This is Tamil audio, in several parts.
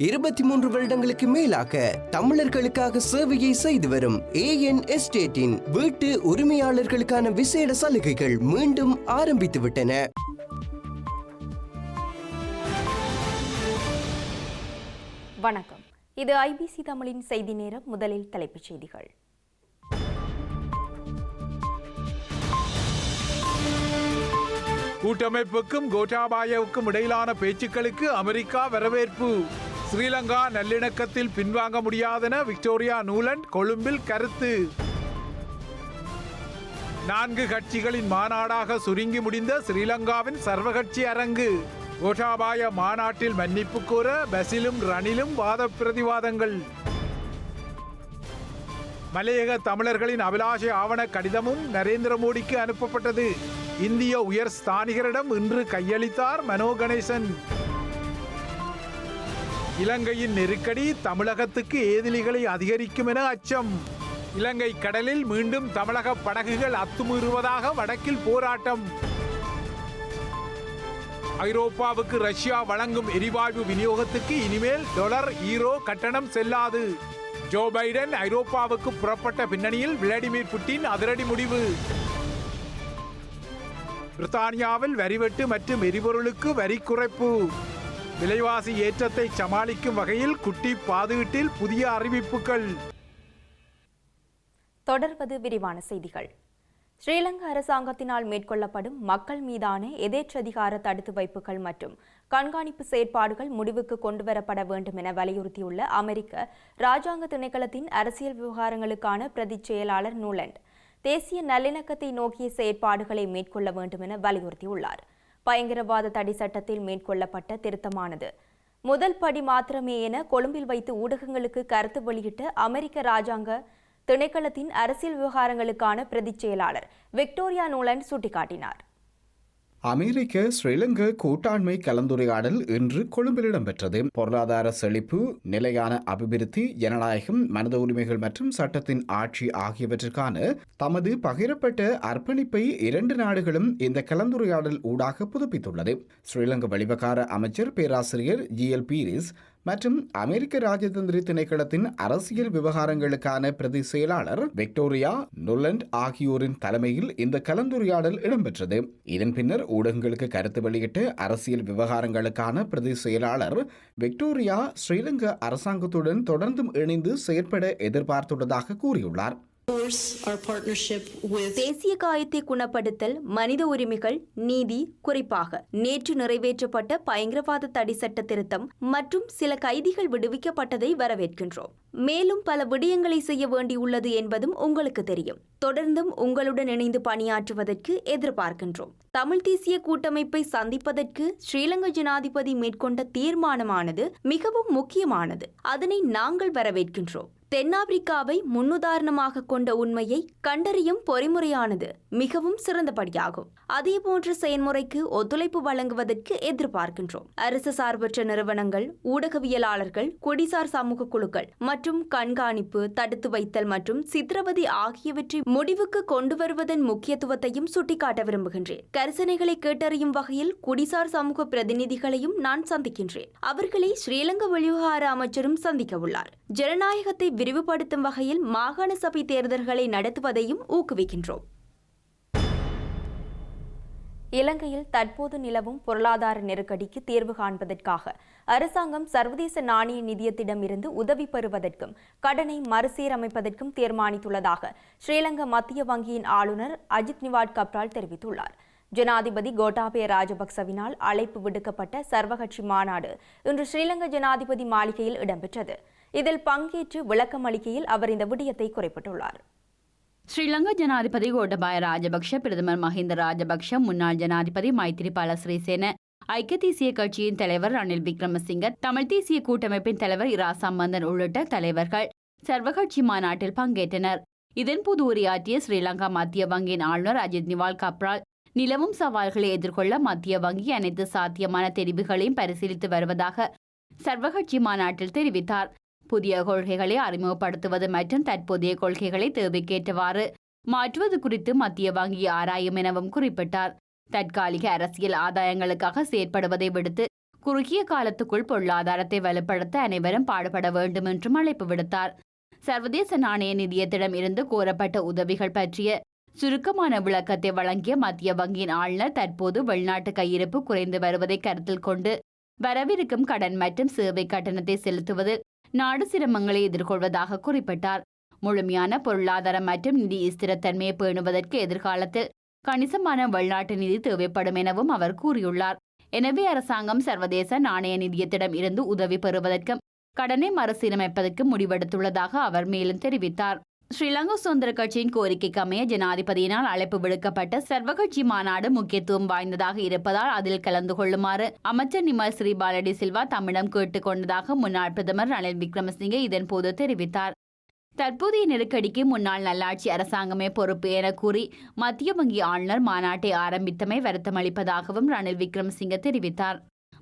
23 வருடங்களுக்கு மேலாக தமிழர்களுக்காக சேவையை செய்து வரும் AN எஸ்டேட்டின் வீட்டு உரிமையாளர்களுக்கான விசேட சலுகைகள் மீண்டும் ஆரம்பித்து விட்டன. வணக்கம், இது IBC தமிழின் செய்தி நேரம். முதலில் தலைப்புச் செய்திகள். கூட்டமைப்புக்கும் கோட்டாபாயவுக்கும் இடையிலான பேச்சுக்களுக்கு அமெரிக்கா வரவேற்பு. ஸ்ரீலங்கா நல்லிணக்கத்தில் பின்வாங்க முடியாதென விக்டோரியா நூலண்ட் கொழும்பில் கருத்து. 4 கட்சிகளின் மாநாடாக சுருங்கி முடிந்த ஸ்ரீலங்காவின் சர்வகட்சி அரங்கு. கோட்டாபாய மாநாட்டில் மன்னிப்பு கோர பசிலும் ரணிலும் வாத பிரதிவாதங்கள். மலையக தமிழர்களின் அபிலாஷை ஆவண கடிதமும் நரேந்திர மோடிக்கு அனுப்பப்பட்டது. இந்திய உயர் ஸ்தானிகரிடம் இன்று கையளித்தார் மனோ கணேசன். இலங்கையின் நெருக்கடி தமிழகத்துக்கு ஏதிலிகளை அதிகரிக்கும் என அச்சம். இலங்கை கடலில் மீண்டும் தமிழக படகுகள் அத்துமீறுவதாக வடக்கில் போராட்டம். ஐரோப்பாவுக்கு ரஷ்யா வழங்கும் எரிவாயு விநியோகத்துக்கு இனிமேல் $, ஈரோ கட்டணம் செல்லாது. ஜோ பைடன் ஐரோப்பாவுக்கு புறப்பட்ட பின்னணியில் விளாடிமிர் புட்டின் அதிரடி முடிவு. பிரித்தானியாவில் வரிவெட்டு மற்றும் எரிபொருளுக்கு வரி குறைப்பு. விலைவாசி ஏற்றத்தை சமாளிக்கும் வகையில் குட்டி பாதுகாட்டில் புதிய அறிவிப்புகள். தொடர்வது விரிவான செய்திகள். ஸ்ரீலங்கா அரசாங்கத்தினால் மேற்கொள்ளப்படும் மக்கள் மீதான எதேச்சதிகார தடுத்து வைப்புகள் மற்றும் கண்காணிப்பு செயற்பாடுகள் முடிவுக்கு கொண்டுவரப்பட வேண்டும் என வலியுறுத்தியுள்ள அமெரிக்க ராஜாங்க திணைக்களத்தின் அரசியல் விவகாரங்களுக்கான பிரதி செயலாளர் நூலண்ட் தேசிய நல்லிணக்கத்தை நோக்கிய செயற்பாடுகளை மேற்கொள்ள வேண்டும் என வலியுறுத்தியுள்ளார். பயங்கரவாத தடை சட்டத்தில் மேற்கொள்ளப்பட்ட திருத்தமானது முதல் படி மாத்திரமே என கொழும்பில் வைத்து ஊடகங்களுக்கு கருத்து வெளியிட்ட அமெரிக்க ராஜாங்க திணைக்களத்தின் அரசியல் விவகாரங்களுக்கான பிரதி செயலாளர் விக்டோரியா நூலண்ட் சுட்டிக்காட்டினார். அமெரிக்க ஸ்ரீலங்கா கூட்டாண்மை கலந்துரையாடல் இன்று கொழும்பில் இடம்பெற்றது. பொருளாதார செழிப்பு, நிலையான அபிவிருத்தி, ஜனநாயகம், மனித உரிமைகள் மற்றும் சட்டத்தின் ஆட்சி ஆகியவற்றிற்கான தமது பகிரப்பட்ட அர்ப்பணிப்பை 2 நாடுகளும் இந்த கலந்துரையாடல் ஊடாக புதுப்பித்துள்ளது. ஸ்ரீலங்கா வெளிவகார அமைச்சர் பேராசிரியர் GL பீரிஸ் மற்றும் அமெரிக்க ராஜதந்திர திணைக்களத்தின் அரசியல் விவகாரங்களுக்கான பிரதி செயலாளர் விக்டோரியா நூலண்ட் ஆகியோரின் தலைமையில் இந்த கலந்துரையாடல் இடம்பெற்றது. இதன் பின்னர் ஊடகங்களுக்கு கருத்து வெளியிட்ட அரசியல் விவகாரங்களுக்கான பிரதி செயலாளர் விக்டோரியா ஸ்ரீலங்கா அரசாங்கத்துடன் தொடர்ந்தும் இணைந்து செயற்பட எதிர்பார்த்துள்ளதாக கூறியுள்ளார். தேசிய காயத்தை குணப்படுத்தல், மனித உரிமைகள், நீதி, குறிப்பாக நேற்று நிறைவேற்றப்பட்ட பயங்கரவாத தடை சட்ட திருத்தம் மற்றும் சில கைதிகள் விடுவிக்கப்பட்டதை வரவேற்கின்றோம். மேலும் பல விடயங்களை செய்ய வேண்டியுள்ளது என்பதும் உங்களுக்கு தெரியும். தொடர்ந்தும் உங்களுடன் இணைந்து பணியாற்றுவதற்கு எதிர்பார்க்கின்றோம். தமிழ் தேசிய கூட்டமைப்பை சந்திப்பதற்கு ஸ்ரீலங்கா ஜனாதிபதி மேற்கொண்ட தீர்மானமானது மிகவும் முக்கியமானது. அதனை நாங்கள் வரவேற்கின்றோம். தென்னாப்பிரிக்காவை முன்னுதாரணமாக கொண்ட உண்மையை கண்டறியும் பொறிமுறையானது மிகவும் சிறந்தபடியாகும். அதேபோன்ற செயல்முறைக்கு ஒத்துழைப்பு வழங்குவதற்கு எதிர்பார்க்கின்றோம். அரசு சார்பற்ற நிறுவனங்கள், ஊடகவியலாளர்கள், குடிசார் சமூக குழுக்கள் மற்றும் கண்காணிப்பு, தடுத்து வைத்தல் மற்றும் சித்திரவதை ஆகியவற்றை முடிவுக்கு கொண்டு வருவதன் முக்கியத்துவத்தையும் சுட்டிக்காட்ட விரும்புகின்றேன். கரிசனைகளை கேட்டறியும் வகையில் குடிசார் சமூக பிரதிநிதிகளையும் நான் சந்திக்கின்றேன். அவர்களை ஸ்ரீலங்கா வெளிவிவகார அமைச்சரும் சந்திக்க உள்ளார். ஜனநாயகத்தை விரிவுபடுத்தும் வகையில் மாகாண சபை தேர்தல்களை நடத்துவதையும் ஊக்குவிக்கின்றோம். இலங்கையில் தற்போது நிலவும் பொருளாதார நெருக்கடிக்கு தீர்வு காண்பதற்காக அரசாங்கம் சர்வதேச நாணய நிதியத்திடமிருந்து உதவி பெறுவதற்கும் கடனை மறுசீரமைப்பதற்கும் தீர்மானித்துள்ளதாக ஸ்ரீலங்கா மத்திய வங்கியின் ஆளுநர் அஜித் நிவாட் கப்ரால் தெரிவித்துள்ளார். ஜனாதிபதி கோட்டாபய ராஜபக்சவினால் அழைப்பு விடுக்கப்பட்ட சர்வகட்சி மாநாடு இன்று ஸ்ரீலங்கா ஜனாதிபதி மாளிகையில் இடம்பெற்றது. இதில் பங்கேற்று விளக்கமளிக்கையில் அவர் இந்த விடயத்தை குறிப்பிட்டுள்ளார். ஸ்ரீலங்கா ஜனாதிபதி கோட்டாபய ராஜபக்ஷ, பிரதமர் மஹிந்த ராஜபக்ஷ, முன்னாள் ஜனாதிபதி மைத்திரிபால சிறிசேன, ஐக்கிய தேசிய கட்சியின் தலைவர் ரணில் விக்ரமசிங்க, தமிழ் தேசிய கூட்டமைப்பின் தலைவர் இரா சம்பந்தன் உள்ளிட்ட தலைவர்கள் சர்வகட்சி மாநாட்டில் பங்கேற்றனர். இதன்போது உரையாற்றிய ஸ்ரீலங்கா மத்திய வங்கியின் ஆளுநர் அஜித் நிவால் கப்ரால், நிலவும் சவால்களை எதிர்கொள்ள மத்திய வங்கி அனைத்து சாத்தியமான தெரிவுகளையும் பரிசீலித்து வருவதாக சர்வகட்சி மாநாட்டில் தெரிவித்தார். புதிய கொள்கைகளை அறிமுகப்படுத்துவது மற்றும் தற்போதைய கொள்கைகளை தேவைக்கேற்றவாறு மாற்றுவது குறித்து மத்திய வங்கி ஆராயும் எனவும் குறிப்பிட்டார். தற்காலிக அரசியல் ஆதாயங்களுக்காக செயற்படுவதை விடுத்து குறுகிய காலத்துக்குள் பொருளாதாரத்தை வலுப்படுத்த அனைவரும் பாடுபட வேண்டும் என்றும் அழைப்பு விடுத்தார். சர்வதேச நாணய நிதியத்திடம் இருந்து கோரப்பட்ட உதவிகள் பற்றிய சுருக்கமான விளக்கத்தை வழங்கிய மத்திய வங்கியின் ஆளுநர் தற்போது வெளிநாட்டு கையிருப்பு குறைந்து வருவதை கருத்தில் கொண்டு வரவிருக்கும் கடன் மற்றும் சேவை கட்டணத்தை செலுத்துவதில் நாடு சிரமங்களை எதிர்கொள்வதாக குறிப்பிட்டார். முழுமையான பொருளாதார மற்றும் நிதி ஸ்திரத்தன்மையை பேணுவதற்கு எதிர்காலத்தில் கணிசமான வெளிநாட்டு நிதி தேவைப்படும் எனவும் அவர் கூறியுள்ளார். எனவே அரசாங்கம் சர்வதேச நாணய நிதியத்திடம் இருந்து உதவி பெறுவதற்கும் கடனை மறுசீரமைப்பதற்கு முடிவெடுத்துள்ளதாக அவர் மேலும் தெரிவித்தார். ஸ்ரீலங்கா சுதந்திர கட்சியின் கோரிக்கைக்கு அமைய ஜனாதிபதியினால் அழைப்பு விடுக்கப்பட்ட சர்வகட்சி மாநாடு முக்கியத்துவம் வாய்ந்ததாக இருப்பதால் அதில் கலந்து கொள்ளுமாறு அமைச்சர் நிமல் ஸ்ரீபாலடி சில்வா தம்மிடம் கேட்டுக் கொண்டதாக முன்னாள் பிரதமர் ரணில் விக்ரமசிங்கே இதன்போது தெரிவித்தார். தற்போதைய நெருக்கடிக்கு முன்னாள் நல்லாட்சி அரசாங்கமே பொறுப்பு என கூறி மத்திய வங்கி ஆளுநர் மாநாட்டை ஆரம்பித்தமை வருத்தமளிப்பதாகவும் ரணில் விக்ரமசிங்கே தெரிவித்தார்.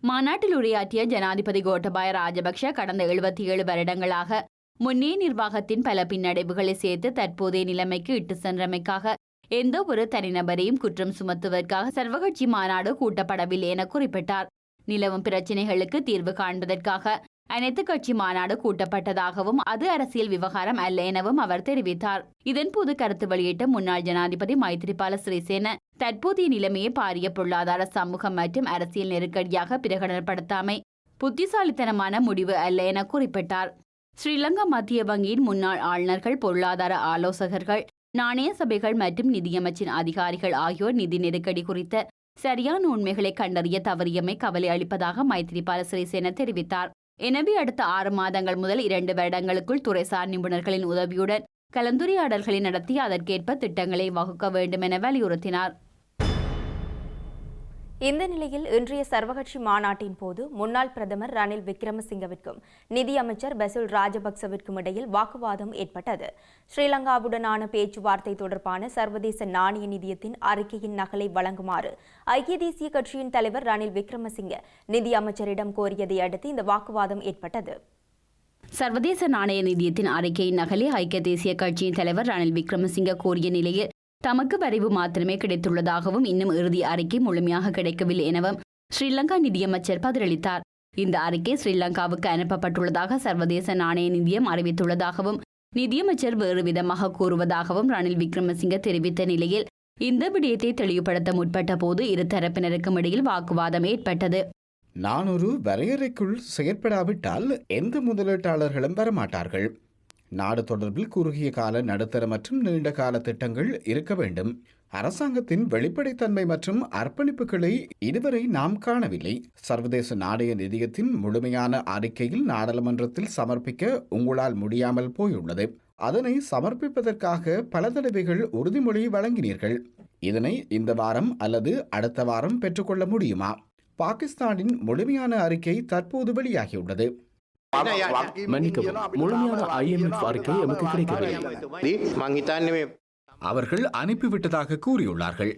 மாநாட்டில் உரையாற்றிய ஜனாதிபதி கோட்டபாய ராஜபக்ஷ கடந்த 77 வருடங்களாக முன்னே நிர்வாகத்தின் பல பின்னடைவுகளை சேர்த்து தற்போதைய நிலைமைக்கு இட்டு சென்றமைக்காக எந்த ஒரு தனிநபரையும் குற்றம் சுமத்துவதற்காக சர்வகட்சி மாநாடு கூட்டப்படவில்லை என குறிப்பிட்டார். நிலவும் பிரச்சினைகளுக்கு தீர்வு காண்பதற்காக அனைத்து கட்சி மாநாடு கூட்டப்பட்டதாகவும் அது அரசியல் விவகாரம் அல்ல எனவும் அவர் தெரிவித்தார். இதன்போது கருத்து வெளியிட்ட முன்னாள் ஜனாதிபதி மைத்திரிபால சிறிசேன தற்போதைய நிலைமையை பாரிய பொருளாதார சமூகம் மற்றும் அரசியல் நெருக்கடியாக பிரகடனப்படுத்தாமை புத்திசாலித்தனமான முடிவு அல்ல என குறிப்பிட்டார். ஸ்ரீலங்கா மத்திய வங்கியின் முன்னாள் ஆளுநர்கள், பொருளாதார ஆலோசகர்கள், நாணய சபைகள் மற்றும் நிதியமைச்சின் அதிகாரிகள் ஆகியோர் நிதி நெருக்கடி குறித்த சரியான உண்மைகளை கண்டறிய தவறியமை கவலை அளிப்பதாக மைத்திரிபால சிறிசேன தெரிவித்தார். எனவே அடுத்த 6 மாதங்கள் முதல் 2 வருடங்களுக்குள் துறைசார் நிபுணர்களின் உதவியுடன் கலந்துரையாடல்களை நடத்தி அதற்கேற்ப திட்டங்களை வகுக்க வேண்டும் என வலியுறுத்தினார். இந்த நிலையில் இன்றைய சர்வகட்சி மாநாட்டின் போது முன்னாள் பிரதமர் ரணில் விக்ரமசிங்கவிற்கும் நிதியமைச்சர் பசில் ராஜபக்சவிற்கும் இடையில் வாக்குவாதம் ஏற்பட்டது. ஸ்ரீலங்காவுடனான பேச்சுவார்த்தை தொடர்பான சர்வதேச நாணய நிதியத்தின் அறிக்கையின் நகலை வழங்குமாறு ஐக்கிய தேசிய கட்சியின் தலைவர் ரணில் விக்ரமசிங்க நிதியமைச்சரிடம் கோரியதை அடுத்து இந்த வாக்குவாதம் ஏற்பட்டது. சர்வதேச நாணய நிதியத்தின் அறிக்கையின் நகலை ஐக்கிய தேசிய கட்சியின் தலைவர் ரணில் விக்ரமசிங்க கோரிய நிலையில் தமக்கு வரைவு மாத்திரமே கிடைத்துள்ளதாகவும் இன்னும் இறுதி அறிக்கை முழுமையாக கிடைக்கவில்லை எனவும் ஸ்ரீலங்கா நிதியமைச்சர் பதிலளித்தார். இந்த அறிக்கை ஸ்ரீலங்காவுக்கு அனுப்பப்பட்டுள்ளதாக சர்வதேச நாணய நிதியம் அறிவித்துள்ளதாகவும் நிதியமைச்சர் வேறு விதமாக கூறுவதாகவும் ரணில் விக்ரமசிங்க தெரிவித்த நிலையில் இந்த விடயத்தை தெளிவுபடுத்த முற்பட்ட போது இரு தரப்பினருக்கும் இடையில் வாக்குவாதம் ஏற்பட்டது. நான் ஒரு வரையறைக்குள் செயற்படாவிட்டால் எந்த முதலீட்டாளர்களும் வரமாட்டார்கள். நாடு தொடர்பில் குறுகிய கால, நடுத்தர மற்றும் நீண்ட கால திட்டங்கள் இருக்க வேண்டும். அரசாங்கத்தின் வெளிப்படைத்தன்மை மற்றும் அர்ப்பணிப்புகளை இதுவரை நாம் காணவில்லை. சர்வதேச நாணய நிதியத்தின் முழுமையான அறிக்கையில் நாடாளுமன்றத்தில் சமர்ப்பிக்க உங்களால் முடியாமல் போயுள்ளது. அதனை சமர்ப்பிப்பதற்காக பல தடவைகள் உறுதிமொழி வழங்கினீர்கள். இதனை இந்த வாரம் அல்லது அடுத்த வாரம் பெற்றுக்கொள்ள முடியுமா? பாகிஸ்தானின் முழுமையான அறிக்கை தற்போது வெளியாகியுள்ளது. மன்னிக்கவும், முழுமையான IMF அறிக்கை எமக்கு கிடைக்கவில்லை. அவர்கள் அனுப்பிவிட்டதாக கூறியுள்ளார்கள்.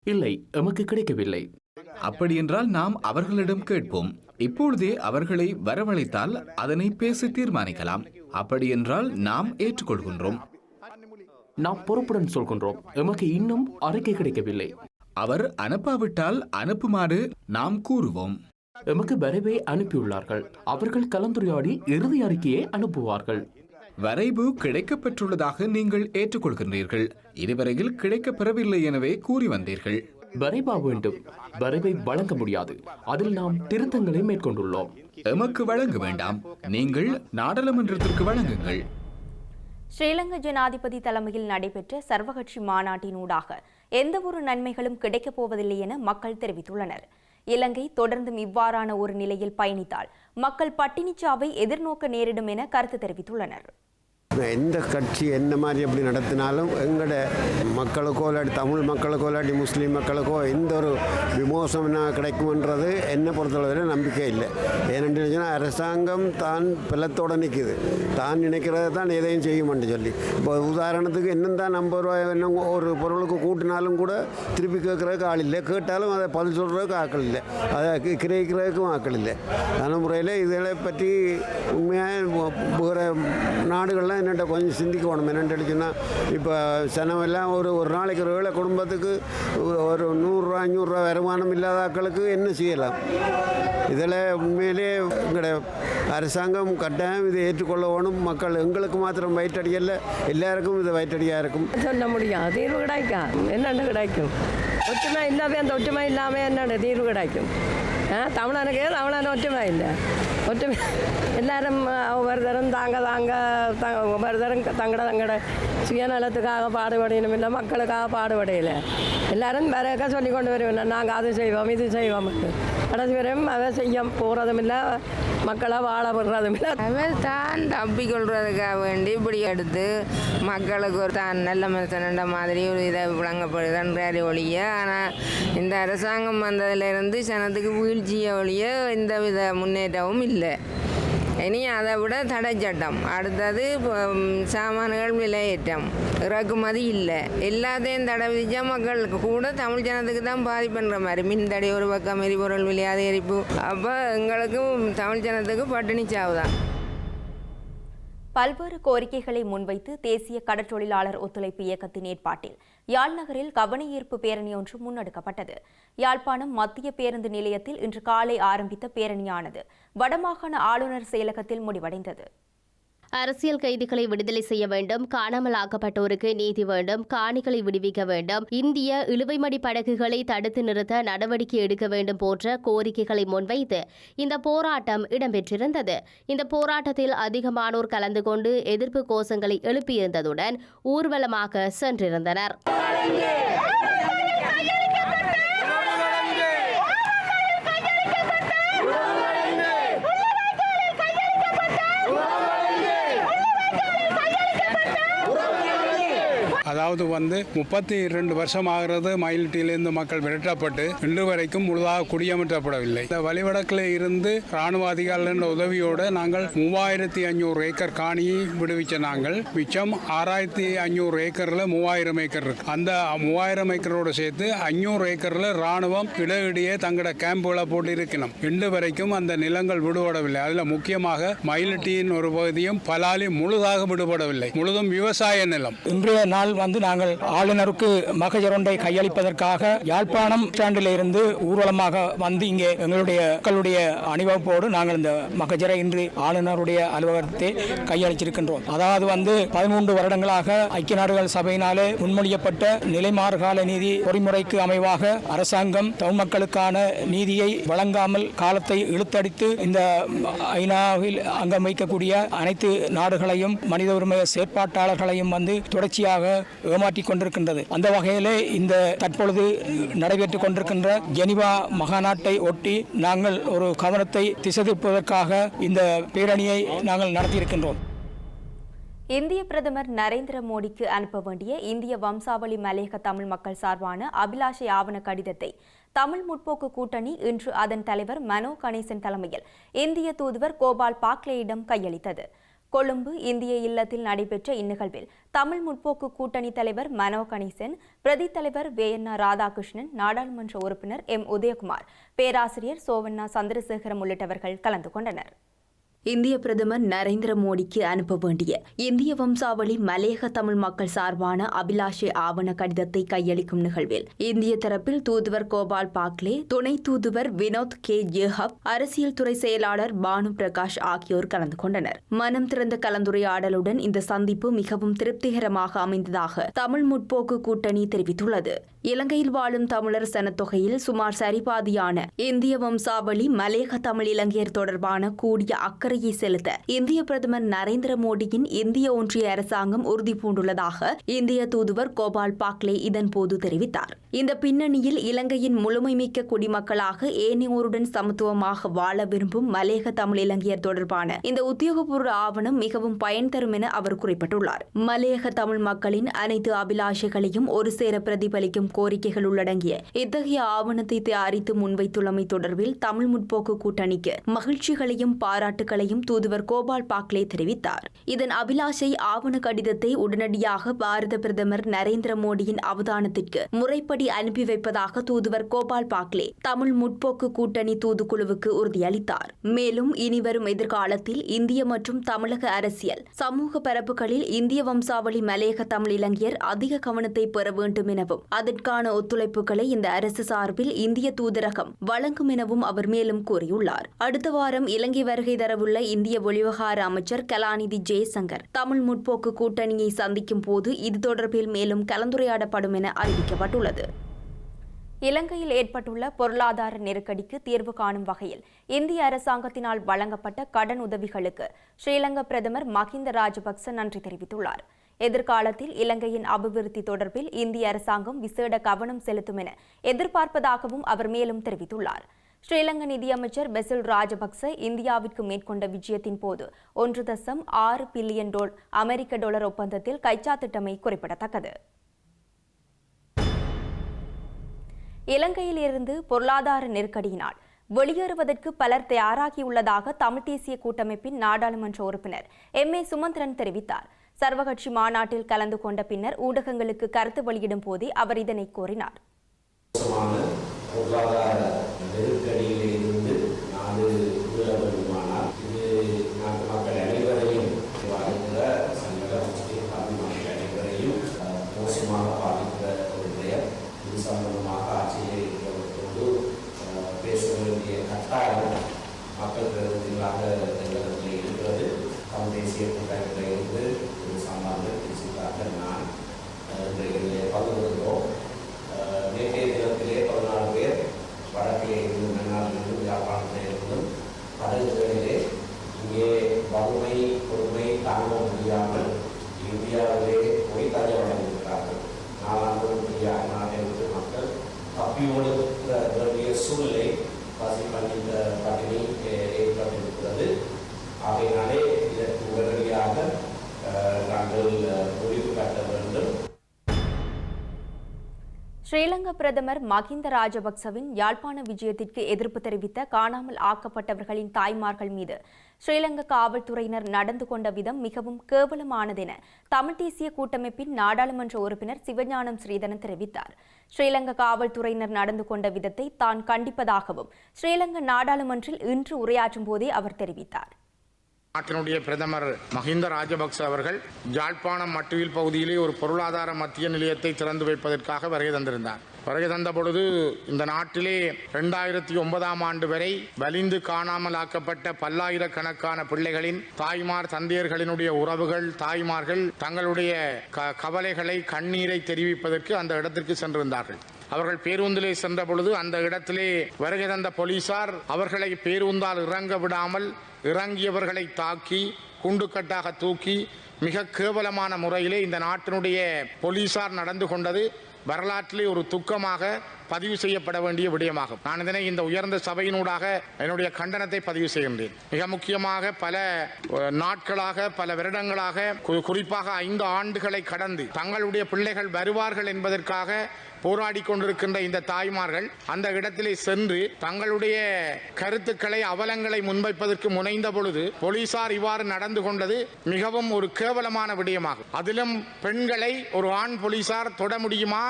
இல்லை, எமக்கு கிடைக்கவில்லை. அப்படியென்றால் நாம் அவர்களிடம் கேட்போம். இப்பொழுதே அவர்களை வரவழைத்தால் அதனை பேசி தீர்மானிக்கலாம். அப்படியென்றால் நாம் ஏற்றுக்கொள்கின்றோம். நாம் பொறுப்புடன் சொல்கின்றோம், எமக்கு இன்னும் அறிக்கை கிடைக்கவில்லை. அவர் அனுப்பாவிட்டால் அனுப்புமாறு நாம் கூறுவோம். எமக்கு வரைவை அனுப்பியுள்ளார்கள். அவர்கள் கலந்துரையாடி இறுதி அறிக்கையை அனுப்புவார்கள். வரைவு கிடைக்கப்பெற்றுள்ளதாக நீங்கள் ஏற்றுக்கொள்கின்றீர்கள். இதுவரையில் கிடைக்கப்பெறவில்லை எனவே கூறி வந்தீர்கள். வரைவா வேண்டும். வரைவை வழங்க முடியாது. அதில் நாம் திருத்தங்களை மேற்கொண்டுள்ளோம். எமக்கு வழங்க வேண்டாம், நீங்கள் நாடாளுமன்றத்திற்கு வழங்குங்கள். ஸ்ரீலங்கா ஜனாதிபதி தலைமையில் நடைபெற்ற சர்வகட்சி மாநாட்டினூடாக எந்த ஒரு நன்மைகளும் கிடைக்கப் போவதில்லை என மக்கள் தெரிவித்துள்ளனர். இலங்கை தொடர்ந்தும் இவ்வாறான ஒரு நிலையில் பயணித்தால் மக்கள் பட்டினிச்சாவை எதிர்நோக்க நேரிடும் என கருத்து தெரிவித்துள்ளனர். எந்த கட்சி என்ன மாதிரி எப்படி நடத்தினாலும் எங்களோட மக்களுக்கோ இல்லாட்டி தமிழ் மக்களுக்கோ இல்லாட்டி முஸ்லீம் மக்களுக்கோ எந்த ஒரு விமோசனம் கிடைக்கும்ன்றது என்னை பொறுத்தளவில் நம்பிக்கை இல்லை. ஏனென்று சொன்னால் அரசாங்கம் தான் பலத்தோடு நிற்குது. தான் நினைக்கிறத தான் எதையும் செய்யும்னு சொல்லி, இப்போ உதாரணத்துக்கு இன்னும் தான் 50 ரூபாய் இன்னும் ஒரு பொருளுக்கு கூட்டினாலும் கூட திருப்பி கேட்குறதுக்கு ஆள் இல்லை, கேட்டாலும் அதை பதில் சொல்கிறதுக்கு ஆக்கள் இல்லை, அதை கிரகிக்கிறதுக்கும் ஆக்கள் இல்லை. அதன் முறையில் இதை பற்றி உண்மையாக வேறு நாடுகள்லாம் என்னென்ன கொஞ்சம் சிந்திக்கணும். என்னென்னு சொன்னால் இப்போ செலவெல்லாம் ஒரு நாளைக்கு ஒரு வேளை குடும்பத்துக்கு ஒரு 100 500 வருமானம் இல்லாத ஆட்களுக்கு என்ன செய்யலாம்? இதில் உண்மையிலே எங்களோட அரசாங்கம் கட்டாயம் இதை ஏற்றுக்கொள்ளணும். மக்கள் எங்களுக்கு மாத்திரம் வயிற்றடியல்ல, எல்லாருக்கும் இது வயிற்றடியாக இருக்கும். சொல்ல முடியும், தீர்வு கிடைக்கும். என்னென்ன கிடைக்கும்? ஒற்றுமை இல்லாமல் அந்த ஒற்றுமை இல்லாமல் என்னென்ன தீர்வு கிடைக்கும்? தமிழனுக்கு தமிழன் ஒற்றுமை இல்லை. ஒற்றுமை எல்லாரும் ஒவ்வொருத்தரும் ஒவ்வொருத்தரும் தங்கட சுயநலத்துக்காக பாடுபடணும் இல்லை, மக்களுக்காக பாடுபடையில எல்லாரும் வேறக்கா சொல்லி கொண்டு வருவேன், நாங்கள் அது செய்வோம் இது செய்வோம். கடைசி வரையும் அதை செய்ய போகிறதும் இல்லை, மக்களை வாழ விடுறதும் இல்லை. அவர் தான் தப்பிக்கொள்றதுக்காக வேண்டி இப்படி எடுத்து மக்களுக்கு ஒரு தான் நல்ல மனுஷன் மாதிரி ஒரு இதை விளங்கப்படுதுன்றாரு ஒழிய, ஆனால் இந்த அரசாங்கம் வந்ததுலேருந்து ஜனத்துக்கு வீழ்ச்சியை ஒழிய எந்த வித முன்னேற்றமும் இல்லை. இனி அதை விட தடை சட்டம், அடுத்தது சாமான்கள் விலையேற்றம், இறக்குமதி இல்லை, எல்லாத்தையும் தடை விதிச்சா மக்களுக்கு கூட தமிழ் ஜனத்துக்கு தான் பாதிப்புன்ற மாதிரி. மின்தடை ஒரு பக்கம், எரிபொருள் விலை அதிகரிப்பு, அப்போ எங்களுக்கும் தமிழ் ஜனத்துக்கு பட்டினி சாவுதான். பல்வேறு கோரிக்கைகளை முன்வைத்து தேசிய கடற்றொழிலாளர் ஒத்துழைப்பு இயக்கத்தின் ஏற்பாட்டில் யாழ் நகரில் கவனஈர்ப்பு பேரணி ஒன்று முன்னெடுக்கப்பட்டது. யாழ்ப்பாணம் மத்திய பேருந்து நிலையத்தில் இன்று காலை ஆரம்பித்த பேரணியானது வடமாகாண ஆளுநர் செயலகத்தில் முடிவடைந்தது. அரசியல் கைதிகளை விடுதலை செய்ய வேண்டும், காணாமல் ஆக்கப்பட்டோருக்கு நீதி வேண்டும், காணிகளை விடுவிக்க வேண்டும், இந்திய இழுவைமடி படகுகளை தடுத்து நிறுத்த நடவடிக்கை எடுக்க வேண்டும் போன்ற கோரிக்கைகளை முன்வைத்து இந்த போராட்டம் இடம்பெற்றிருந்தது. இந்த போராட்டத்தில் அதிகமானோர் கலந்து கொண்டு எதிர்ப்பு கோஷங்களை எழுப்பியிருந்ததுடன் ஊர்வலமாக சென்றிருந்தனர். அதாவது 32 வருஷம் ஆகிறது மயிலிட்டியிலிருந்து மக்கள் விரட்டப்பட்டு இன்று வரைக்கும் முழுதாக குடியமற்றப்படவில்லை. இந்த வழிவடக்கில் இருந்து இராணுவ அதிகாரிகளின் உதவியோடு நாங்கள் 3500 ஏக்கர் காணியை விடுவிச்ச நாங்கள் மிச்சம் 6500 ஏக்கரில் 3000 ஏக்கர் இருக்கு. அந்த 3000 ஏக்கரோடு சேர்த்து 500 ஏக்கரில் இராணுவம் இடையிடையே தங்களோட கேம்புகளை போட்டு இருக்கணும். இன்று வரைக்கும் அந்த நிலங்கள் விடுபடவில்லை. அதில் முக்கியமாக மயிலிட்டியின் ஒரு பகுதியும் பலாலி முழுதாக விடுபடவில்லை. முழுதும் விவசாய நிலம். இன்றைய நாள் நாங்கள் ஆளுநருக்கு மகஜர் ஒன்றை கையளிப்பதற்காக யாழ்ப்பாணம் ஸ்டாண்டில் இருந்து ஊர்வலமாக வந்து இங்கே எங்களுடைய மக்களுடைய அணிவகுப்போடு நாங்கள் இந்த மகஜரை இன்று ஆளுநருடைய அலுவலகத்தை கையளிச்சிருக்கின்றோம். அதாவது 13 வருடங்களாக ஐக்கிய நாடுகள் சபையினாலே முன்மொழியப்பட்ட நிலைமாறுகால நீதி பொறிமுறைக்கு அமைவாக அரசாங்கம் தமிழ் மக்களுக்கான நீதியை வழங்காமல் காலத்தை இழுத்தடித்து இந்த ஐநாவில் அங்கம் வைக்கக்கூடிய அனைத்து நாடுகளையும் மனித உரிமை செயற்பாட்டாளர்களையும் தொடர்ச்சியாக ஏமாற்றிக் கொண்டிருக்கின்றது. அந்த வகையிலே இந்த தற்பொழுது நடைபெற்றுக் கொண்டிருக்கின்ற ஜெனிவா மகாநாட்டை ஒட்டி நாங்கள் ஒரு கவனத்தை திசை திருப்புவதற்காக இந்த பேரணியை நாங்கள் நடத்தியிருக்கின்றோம். இந்திய பிரதமர் நரேந்திர மோடிக்கு அனுப்ப வேண்டிய இந்திய வம்சாவளி மலையக தமிழ் மக்கள் சார்பான அபிலாஷை ஆவண கடிதத்தை தமிழ் முற்போக்கு கூட்டணி இன்று அதன் தலைவர் மனோ கணேசன் தலைமையில் இந்திய தூதுவர் கோபால் பாக்லேயிடம் கையளித்தது. கொழும்பு இந்திய இல்லத்தில் நடைபெற்ற இந்நிகழ்வில் தமிழ் முற்போக்கு கூட்டணி தலைவர் மனோ கணேசன், பிரதி தலைவர் வேயண்ணா ராதாகிருஷ்ணன், நாடாளுமன்ற உறுப்பினர் எம் உதயகுமார், பேராசிரியர் சோவண்ணா சந்திரசேகரம் உள்ளிட்டவர்கள் கலந்து கொண்டனர். இந்திய பிரதமர் நரேந்திர மோடிக்கு அனுப்ப வேண்டிய இந்திய வம்சாவளி மலையக தமிழ் மக்கள் சார்பான அபிலாஷை ஆவண கடிதத்தை கையளிக்கும் நிகழ்வில் இந்திய தரப்பில் தூதுவர் கோபால் பாக்லே, துணை தூதுவர் வினோத் கே ஜேஹப், அரசியல் துறை செயலாளர் பானு பிரகாஷ் ஆகியோர் கலந்து கொண்டனர். மனம் திறந்த கலந்துரையாடலுடன் இந்த சந்திப்பு மிகவும் திருப்திகரமாக அமைந்ததாக தமிழ் முற்போக்கு கூட்டணி தெரிவித்துள்ளது. இலங்கையில் வாழும் தமிழர் சனத்தொகையில் சுமார் சரிபாதியான இந்திய வம்சாவளி மலையக தமிழ் இலங்கையர் தொடர்பான கூடிய அக்கறை செலுத்த இந்திய பிரதமர் நரேந்திர மோடியின் இந்திய ஒன்றிய அரசாங்கம் உறுதி பூண்டுள்ளதாக இந்திய தூதுவர் கோபால் பாக்லே இதன்போது தெரிவித்தார். இந்த பின்னணியில் இலங்கையின் முழுமைமிக்க குடிமக்களாக ஏனையோருடன் சமத்துவமாக வாழ விரும்பும் மலையக தமிழ் இலங்கையர் தொடர்பான இந்த உத்தியோகபூர்வ ஆவணம் மிகவும் பயன் தரும் என அவர் குறிப்பிட்டுள்ளார். மலையக தமிழ் மக்களின் அனைத்து அபிலாஷைகளையும் ஒரு சேர பிரதிபலிக்கும் கோரிக்கைகள் உள்ளடங்கிய இத்தகைய ஆவணத்தை தயாரித்து முன்வைத்துள்ளமை தொடர்பில் தமிழ் முற்போக்கு கூட்டணிக்கு மகிழ்ச்சிகளையும் பாராட்டுகளையும் தூதுவர் கோபால் பாக்லே தெரிவித்தார். இதன் அபிலாஷை ஆவண கடிதத்தை உடனடியாக பாரத பிரதமர் நரேந்திர மோடியின் அவதானத்திற்கு முறைப்படி அனுப்பி வைப்பதாக தூதுவர் கோபால் பாக்லே தமிழ் முற்போக்கு கூட்டணி தூதுக்குழுவுக்கு உறுதியளித்தார். மேலும் இனிவரும் எதிர்காலத்தில் இந்திய மற்றும் தமிழக அரசியல் சமூக பரப்புகளில் இந்திய வம்சாவளி மலையக தமிழ் இளைஞர் அதிக கவனத்தை பெற வேண்டும் எனவும் அதற்கான ஒத்துழைப்புகளை இந்த அரசு சார்பில் இந்திய தூதரகம் வழங்கும் எனவும் அவர் மேலும் கூறியுள்ளார். அடுத்த வாரம் இலங்கை வருகை தரவுள்ள இந்திய வெளிவகார அமைச்சர் கலாநிதி ஜெயசங்கர் தமிழ் முற்போக்கு கூட்டணியை சந்திக்கும் போது இது தொடர்பில் மேலும் கலந்துரையாடப்படும் என அறிவிக்கப்பட்டுள்ளது. இலங்கையில் ஏற்பட்டுள்ள பொருளாதார நெருக்கடிக்கு தீர்வு காணும் வகையில் இந்திய அரசாங்கத்தினால் வழங்கப்பட்ட கடன் உதவிகளுக்கு ஸ்ரீலங்கா பிரதமர் மஹிந்த ராஜபக்ச நன்றி தெரிவித்துள்ளார். எதிர்காலத்தில் இலங்கையின் அபிவிருத்தி தொடர்பில் இந்திய அரசாங்கம் விசேட கவனம் செலுத்தும் என எதிர்பார்ப்பதாகவும் அவர் மேலும் தெரிவித்துள்ளார். ஸ்ரீலங்கா நிதியமைச்சர் பெசில் ராஜபக்ச இந்தியாவிற்கு மேற்கொண்ட விஜயத்தின் போது 1.6 பில்லியன் அமெரிக்க டாலர் ஒப்பந்தத்தில் கைச்சாத்திட்டமை குறிப்பிடத்தக்கது. இலங்கையில் இருந்து பொருளாதார நெருக்கடியினால் வெளியேறுவதற்கு பலர் தயாராகியுள்ளதாக தமிழ் தேசிய கூட்டமைப்பின் நாடாளுமன்ற உறுப்பினர் M.A. சுமந்திரன் தெரிவித்தார். சர்வகட்சி மாநாட்டில் கலந்து கொண்ட பின்னர் ஊடகங்களுக்கு கருத்து வெளியிடும் போதே அவர் இதனை கூறினார். மக்கள் பிரதிநிதிகளாக எங்களிடத்தில் இருக்கிறது. தமிழ் தேசிய கூட்டமைப்பில் இருந்து ஒரு சாமானிய பேசுவதாக நான் இன்றைய பகிர்ந்துள்ளோம். நேற்றைய தினத்திலே 14 பேர் வடக்கிலே இருந்து மன்னாரிலிருந்து யாழ்ப்பாணத்திலே இருந்தும் கடல்களிலே இங்கே வறுமை கொடுமை தாங்க முடியாமல் இந்தியாவிலே போய் தஞ்சமடைந்திருக்கிறார்கள். 4 ஆண்டுகள் நாட்டிலிருந்து மக்கள் தப்பியோடு வேண்டிய சூழ்நிலை பட்டினி ஏற்பட்டிருக்கிறது. ஆகையினாலே இதற்கு உடனடியாக நாங்கள் முடிவு காட்ட வேண்டும். ஸ்ரீலங்கா பிரதமர் மஹிந்த ராஜபக்சவின் யாழ்ப்பாண விஜயத்திற்கு எதிர்ப்பு தெரிவித்த காணாமல் ஆக்கப்பட்டவர்களின் தாய்மார்கள் மீது ஸ்ரீலங்கா காவல்துறையினர் நடந்து கொண்ட விதம் மிகவும் கேவலமானதென தமிழ் தேசிய கூட்டமைப்பின் நாடாளுமன்ற உறுப்பினர் சிவஞானம் ஸ்ரீதரன் தெரிவித்தார். ஸ்ரீலங்கா காவல்துறையினர் நடந்து கொண்ட விதத்தை தான் கண்டிப்பதாகவும் ஸ்ரீலங்கா நாடாளுமன்றில் இன்று உரையாற்றும் போதே அவர் தெரிவித்தார். நாட்டினுடைய பிரதமர் மஹிந்த ராஜபக்ச அவர்கள் யாழ்ப்பாணம் மட்டுவில் பகுதியிலே ஒரு பொருளாதார மத்திய நிலையத்தை திறந்து வைப்பதற்காக வருகை தந்திருந்தார். வருகை தந்த பொழுது இந்த நாட்டிலே 2009ஆம் ஆண்டு வரை வலிந்து காணாமல் ஆக்கப்பட்ட பல்லாயிரக்கணக்கான பிள்ளைகளின் தாய்மார் தந்தையர்களினுடைய உறவுகள் தாய்மார்கள் தங்களுடைய கவலைகளை கண்ணீரை தெரிவிப்பதற்கு அந்த இடத்திற்கு சென்றிருந்தார்கள். அவர்கள் பேருந்திலே சென்ற பொழுது அந்த இடத்திலே வருகை தந்த போலீசார் அவர்களை பேருந்தால் இறங்க விடாமல் இறங்கியவர்களை தாக்கி குண்டுக்கட்டாக தூக்கி மிக கேவலமான முறையிலே இந்த நாட்டினுடைய போலீசார் நடந்து கொண்டது வரலாற்றிலே ஒரு துக்கமாக பதிவு செய்யப்பட வேண்டிய விடயமாகும். நான் இதனை இந்த உயர்ந்த சபையினூடாக என்னுடைய கண்டனத்தை பதிவு செய்கின்றேன். மிக முக்கியமாக பல நாட்களாக பல வருடங்களாக குறிப்பாக 5 ஆண்டுகளை கடந்து தங்களுடைய பிள்ளைகள் வருவார்கள் என்பதற்காக போராடி கொண்டிருக்கின்ற இந்த தாய்மார்கள் அந்த இடத்திலே சென்று தங்களுடைய கருத்துக்களை அவலங்களை முன்வைப்பதற்கு முனைந்த பொழுது போலீசார் இவ்வாறு நடந்து கொண்டது மிகவும் ஒரு கேவலமான விடயமாகும். அதிலும் பெண்களை ஒரு ஆண் போலீசார் தொட முடியுமா,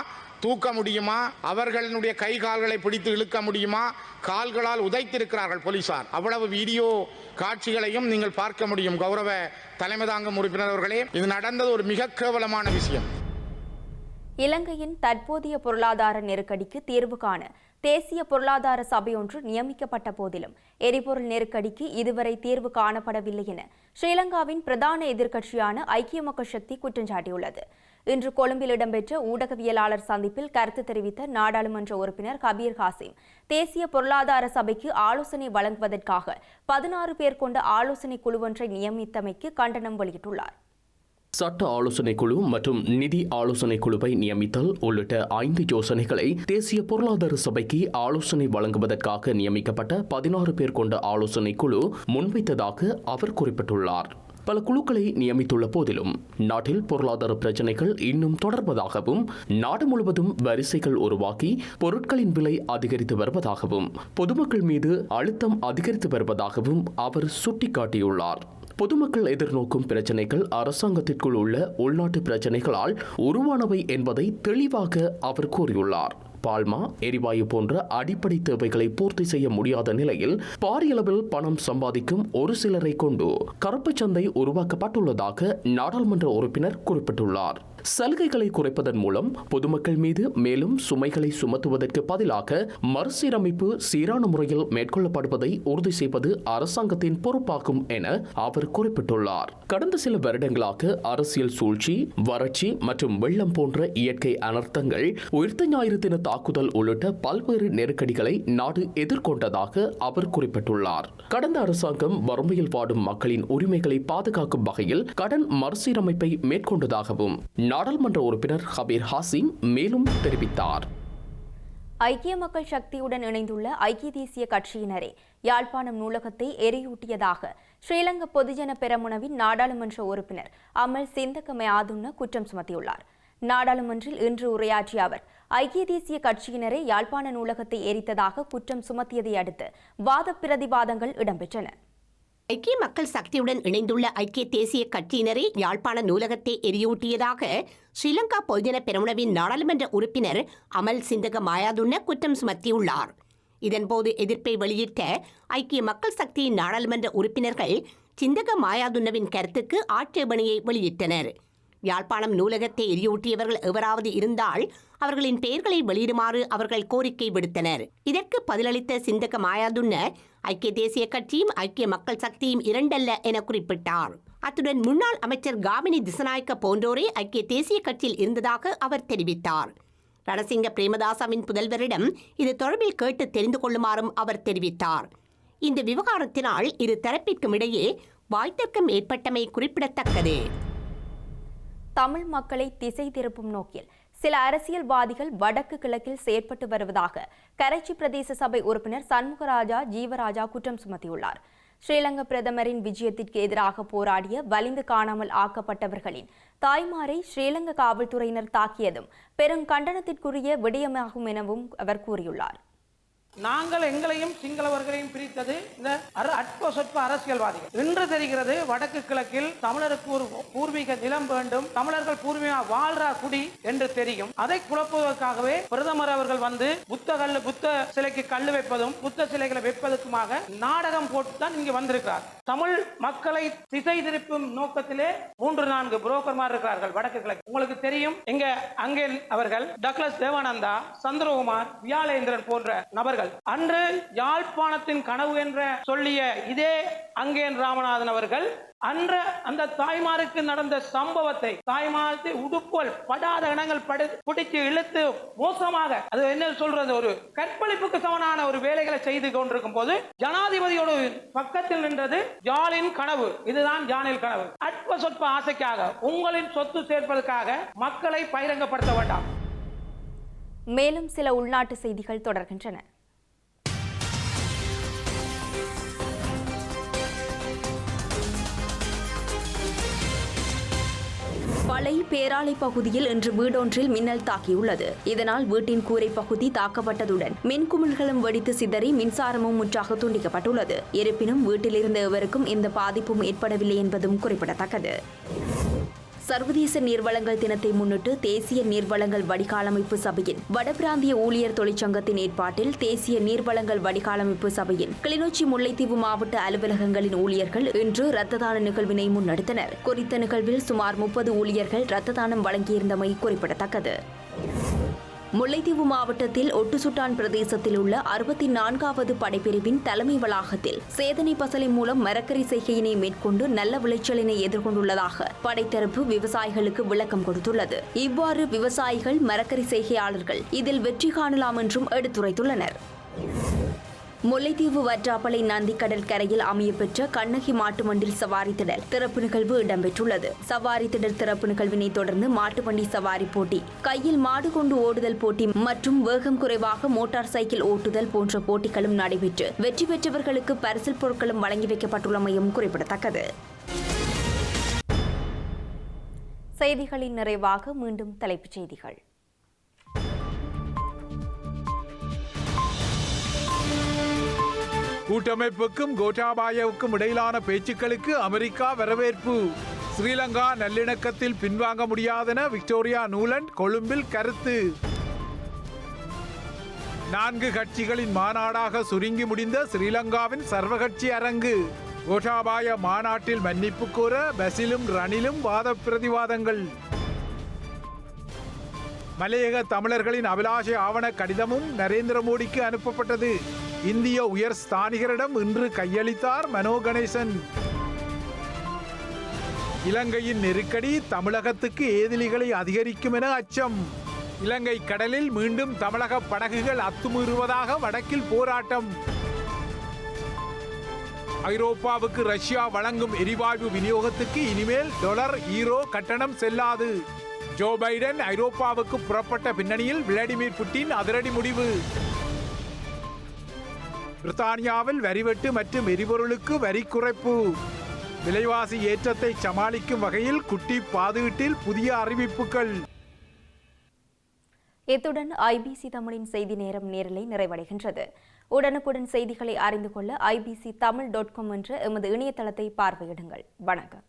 தூக்க முடியுமா, அவர்களுடைய கை கால்களை பிடித்து இழுக்க முடியுமா, கால்களால் உதைத்திருக்கிறார்கள் போலீசார். அவ்வளவு வீடியோ காட்சிகளையும் நீங்கள் பார்க்க முடியும். கௌரவ தலைமை தாங்கும் உறுப்பினர் அவர்களே, இது நடந்தது ஒரு மிக கேவலமான விஷயம். இலங்கையின் தற்போதைய பொருளாதார நெருக்கடிக்கு தீர்வு காண தேசிய பொருளாதார சபை ஒன்று நியமிக்கப்பட்ட போதிலும் எரிபொருள் நெருக்கடிக்கு இதுவரை தீர்வு காணப்படவில்லை என ஸ்ரீலங்காவின் பிரதான எதிர்க்கட்சியான ஐக்கிய மக்கள் சக்தி குற்றம் சாட்டியுள்ளது. இன்று கொழும்பில் இடம்பெற்ற ஊடகவியலாளர் சந்திப்பில் கருத்து தெரிவித்த நாடாளுமன்ற உறுப்பினர் கபீர் ஹாசிம் தேசிய பொருளாதார சபைக்கு ஆலோசனை வழங்குவதற்காக 16 பேர் கொண்ட ஆலோசனை குழுவொன்றை நியமித்தமைக்கு கண்டனம் வெளியிட்டுள்ளார். சட்ட ஆலோசனை குழு மற்றும் நிதி ஆலோசனை குழுவை நியமித்தல் உள்ளிட்ட 5 யோசனைகளை தேசிய பொருளாதார சபைக்கு ஆலோசனை வழங்குவதற்காக நியமிக்கப்பட்ட 16 பேர் கொண்ட ஆலோசனை குழு முன்வைத்ததாக அவர் குறிப்பிட்டுள்ளார். பல குழுக்களை நியமித்துள்ள போதிலும் நாட்டில் பொருளாதார பிரச்சினைகள் இன்னும் தொடர்வதாகவும் நாடு முழுவதும் வரிசைகள் உருவாக்கி பொருட்களின் விலை அதிகரித்து வருவதாகவும் பொதுமக்கள் மீது அழுத்தம் அதிகரித்து வருவதாகவும் அவர் சுட்டிக்காட்டியுள்ளார். பொதுமக்கள் எதிர்நோக்கும் பிரச்சினைகள் அரசாங்கத்திற்குள் உள்ள உள்நாட்டு பிரச்சினைகளால் உருவானவை என்பதை தெளிவாக அவர் கூறியுள்ளார். பால்மா, எரிவாயு போன்ற அடிப்படை தேவைகளை பூர்த்தி செய்ய முடியாத நிலையில் பாரியளவில் பணம் சம்பாதிக்கும் ஒரு சிலரை கொண்டு கருப்புச் சந்தை உருவாக்கப்பட்டுள்ளதாக நாடாளுமன்ற உறுப்பினர் குறிப்பிட்டுள்ளார். சலுகைகளை குறைப்பதன் மூலம் பொதுமக்கள் மீது மேலும் சுமைகளை சுமத்துவதற்கு பதிலாக மறுசீரமைப்பு சீரான முறையில் மேற்கொள்ளப்படுவதை உறுதி செய்வது அரசாங்கத்தின் பொறுப்பாகும் என அவர் குறிப்பிட்டுள்ளார். கடந்த சில வருடங்களாக அரசியல் சூழ்ச்சி, வறட்சி மற்றும் வெள்ளம் போன்ற இயற்கை அனர்த்தங்கள், உயிர்த்த ஞாயிறு தின தாக்குதல் உள்ளிட்ட பல்வேறு நெருக்கடிகளை நாடு எதிர்கொண்டதாக அவர் குறிப்பிட்டுள்ளார். கடந்த அரசாங்கம் வறுமையில் வாடும் மக்களின் உரிமைகளை பாதுகாக்கும் வகையில் கடன் மறுசீரமைப்பை மேற்கொண்டதாகவும் நாடாளுமன்ற உறுப்பினர் ஹபீர் ஹாசிம் மேலும் தெரிவித்தார். ஐக்கிய மக்கள் சக்தியுடன் இணைந்துள்ள ஐக்கிய தேசிய கட்சியினரே யாழ்ப்பாணம் நூலகத்தை எரியூட்டியதாக ஸ்ரீலங்கா பொதுஜன பெரமுனவின் நாடாளுமன்ற உறுப்பினர் அமல் சிந்தக மெயாதுன்ன குற்றம் சுமத்தியுள்ளார். நாடாளுமன்றில் இன்று உரையாற்றிய அவர் ஐக்கிய தேசிய கட்சியினரே யாழ்ப்பாண நூலகத்தை எரித்ததாக குற்றம் சுமத்தியதை அடுத்து வாத பிரதிவாதங்கள் இடம்பெற்றன. ஐக்கிய மக்கள் சக்தியுடன் இணைந்துள்ள ஐக்கிய தேசிய கட்சியினரே யாழ்ப்பாண நூலகத்தை எரியூட்டியதாக ஸ்ரீலங்கா பொதுஜன பெரமுனவின் நாடாளுமன்ற உறுப்பினர் அமல் சிந்தக மாயாதுன்ன குற்றம் சுமத்தியுள்ளார். இதன்போது எதிர்ப்பை வெளியிட்ட ஐக்கிய மக்கள் சக்தியின் நாடாளுமன்ற உறுப்பினர்கள் சிந்தக மாயாதுன்னவின் கருத்துக்கு ஆட்சேபனையை வெளியிட்டனர். யாழ்ப்பாணம் நூலகத்தை எரியூட்டியவர்கள் எவராவது இருந்தால் அவர்களின் பெயர்களை வெளியிடுமாறு அவர்கள் கோரிக்கை விடுத்தனர். இதற்கு பதிலளித்த சிந்தக மாயாதுன்ன ஐக்கிய தேசிய கட்சியும் ஐக்கிய மக்கள் சக்தியும் இரண்டல்ல என குறிப்பிட்டார். அத்துடன் முன்னாள் அமைச்சர் காமினி திசநாயக்க போன்றோரே ஐக்கிய தேசிய கட்சியில் இருந்ததாக அவர் தெரிவித்தார். ரணசிங்க பிரேமதாசவின் புதல்வரிடம் இது தொடர்பில் கேட்டு தெரிந்து கொள்ளுமாறும் அவர் தெரிவித்தார். இந்த விவகாரத்தினால் இரு தரப்பிற்கும் இடையே வாய்த்தர்க்கம் ஏற்பட்டமை குறிப்பிடத்தக்கது. தமிழ் மக்களை திசை திருப்பும் நோக்கில் சில அரசியல்வாதிகள் வடக்கு கிழக்கில் செயற்பட்டு வருவதாக கரைச்சி பிரதேச சபை உறுப்பினர் சண்முகராஜா ஜீவராஜா குற்றம் சுமத்தியுள்ளார். ஸ்ரீலங்கா பிரதமரின் விஜயத்திற்கு எதிராக போராடிய வலிந்து காணாமல் ஆக்கப்பட்டவர்களின் தாய்மாரை ஸ்ரீலங்கா காவல்துறையினர் தாக்கியதும் பெரும் கண்டனத்திற்குரிய விடயமாகும் எனவும் அவர் கூறியுள்ளார். நாங்கள் எங்களையும் சிங்களவர்களையும் பிரித்தது இந்த அற்ப சொற்ப அரசியல்வாதிகள். இன்று தெரிகிறது வடக்கு கிழக்கில் தமிழருக்கு ஒரு பூர்வீக நிலம் வேண்டும், தமிழர்கள் பூர்வீக வாழ்றா குடி என்று தெரியும். அதை குழப்புவதற்காகவே பிரதமர் அவர்கள் வந்து புத்த சிலைக்கு கல்லு வைப்பதும் புத்த சிலைகளை வைப்பதற்குமாக நாடகம் போட்டுதான் இங்கு வந்திருக்கிறார். தமிழ் மக்களை திசை திருப்பும் நோக்கத்திலே 3-4 புரோக்கர்மார் இருக்கிறார்கள் வடக்கு கிழக்கு. உங்களுக்கு தெரியும், இங்க அங்கே அவர்கள் டக்ளஸ் தேவானந்தா, சந்திரகுமார், வியாழேந்திரன் போன்ற நபர்கள் அன்று யாழ்ப்பாணத்தின் கனவு என்ற சொல்லிய இதே அங்கேன் ராமநாதன் அவர்கள் அன்று அந்த தாய்மாருக்கு நடந்த சம்பவத்தை, தாய்மாருக்கு உடுப்பல் படாத இனங்கள் பிடித்து இழுத்து மோசமாக, அது என்ன சொல்றது, ஒரு கற்பழிப்புக்கு சமனான ஒரு வேலைகளை செய்து கொண்டிருக்கும் போது ஜனாதிபதியோட பக்கத்தில் நின்றது ஜாலின் கனவு. இதுதான் ஜானில் கனவு. அற்ப சொற்ப ஆசைக்காக உங்களின் சொத்து சேர்ப்பதற்காக மக்களை பகிரங்கப்படுத்த வேண்டாம். மேலும் சில உள்நாட்டு செய்திகள் தொடர்கின்றன. பளை பேராலை பகுதியில் இன்று வீடொன்றில் மின்னல் தாக்கியுள்ளது. இதனால் வீட்டின் கூரை பகுதி தாக்கப்பட்டதுடன் மின்குமிழ்களும் வெடித்து சிதறி மின்சாரமும் முற்றாக துண்டிக்கப்பட்டுள்ளது. இருப்பினும் வீட்டிலிருந்த எவருக்கும் எந்த பாதிப்பும் ஏற்படவில்லை என்பதும் குறிப்பிடத்தக்கது. சர்வதேச நீர்வளங்கள் தினத்தை முன்னிட்டு தேசிய நீர்வளங்கள் வடிகாலமைப்பு சபையின் வடபிராந்திய ஊழியர் தொழிற்சங்கத்தின் ஏற்பாட்டில் தேசிய நீர்வளங்கள் வடிகாலமைப்பு சபையின் கிளிநொச்சி முல்லைத்தீவு மாவட்ட அலுவலகங்களின் ஊழியர்கள் இன்று இரத்த தான நிகழ்வினை முன்னெடுத்தனர். குறித்த நிகழ்வில் சுமார் 30 ஊழியர்கள் இரத்த தானம் வழங்கியிருந்தமை குறிப்பிடத்தக்கது. முல்லைத்தீவு மாவட்டத்தில் ஒட்டுசுட்டான் பிரதேசத்தில் உள்ள 64வது படைப்பிரிவின் தலைமை வளாகத்தில் சேதனை பசலை மூலம் மரக்கறி செய்கையினை மேற்கொண்டு நல்ல விளைச்சலினை எதிர்கொண்டுள்ளதாக படைத்தரப்பு விவசாயிகளுக்கு விளக்கம் கொடுத்துள்ளது. இவ்வாறு விவசாயிகள் மரக்கறி செய்கையாளர்கள் இதில் வெற்றி காணலாம் என்றும் எடுத்துரைத்துள்ளனர். முல்லைத்தீவு வற்றாப்பளை நந்தி கடல் கரையில் அமையப்பெற்ற கண்ணகி மாட்டு மண்டில் சவாரி திடல் திறப்பு நிகழ்வு இடம்பெற்றுள்ளது. சவாரி திடல் திறப்பு நிகழ்வினை தொடர்ந்து மாட்டுவண்டி சவாரி போட்டி, கையில் மாடு கொண்டு ஓடுதல் போட்டி மற்றும் வேகம் குறைவாக மோட்டார் சைக்கிள் ஓட்டுதல் போன்ற போட்டிகளும் நடைபெற்று வெற்றி பெற்றவர்களுக்கு பரிசில் பொருட்களும் வழங்கி வைக்கப்பட்டுள்ளமையும் குறிப்பிடத்தக்கது. செய்திகளின் நிறைவாக மீண்டும் தலைப்புச் செய்திகள். கூட்டமைப்புக்கும் கோட்டாபாயவுக்கும் இடையிலான பேச்சுக்களுக்கு அமெரிக்கா வரவேற்பு. ஸ்ரீலங்கா நல்லிணக்கத்தில் பின்வாங்க முடியாதென விக்டோரியா நூலண்ட் கொழும்பில் கருத்து. 4 கட்சிகளின் மாநாடாக சுருங்கி முடிந்த ஸ்ரீலங்காவின் சர்வகட்சி அரங்கு. கோட்டாபாய மாநாட்டில் மன்னிப்பு கோர பசிலும் ரணிலும் வாத பிரதிவாதங்கள். மலையக தமிழர்களின் அபிலாஷை ஆவண கடிதமும் நரேந்திர மோடிக்கு அனுப்பப்பட்டது. இந்திய உயர் ஸ்தானிகரிடம் இன்று கையளித்தார் மனோ கணேசன். இலங்கையின் நெருக்கடி தமிழகத்துக்கு ஏதிலிகளை அதிகரிக்கும் என அச்சம். இலங்கை கடலில் மீண்டும் தமிழக படகுகள் அத்துமீறுவதாக வடக்கில் போராட்டம். ஐரோப்பாவுக்கு ரஷ்யா வழங்கும் எரிவாயு விநியோகத்துக்கு இனிமேல் $, ஈரோ கட்டணம் செல்லாது. ஜோ பைடன் ஐரோப்பாவுக்கு புறப்பட்ட பின்னணியில் விளாடிமிர் புட்டின் அதிரடி முடிவு. பிரித்தானியாவில் வரிவெட்டு மற்றும் எரிபொருளுக்கு வரி குறைப்பு. விலைவாசி ஏற்றத்தை சமாளிக்கும் வகையில் குட்டி பாதுகாட்டில் புதிய அறிவிப்புகள். இத்துடன் IBC தமிழின் செய்தி நேரம் நேரலை நிறைவடைகின்றது. உடனுக்குடன் செய்திகளை அறிந்து கொள்ள ibctamil.com என்ற எமது இணையதளத்தை பார்வையிடுங்கள். வணக்கம்.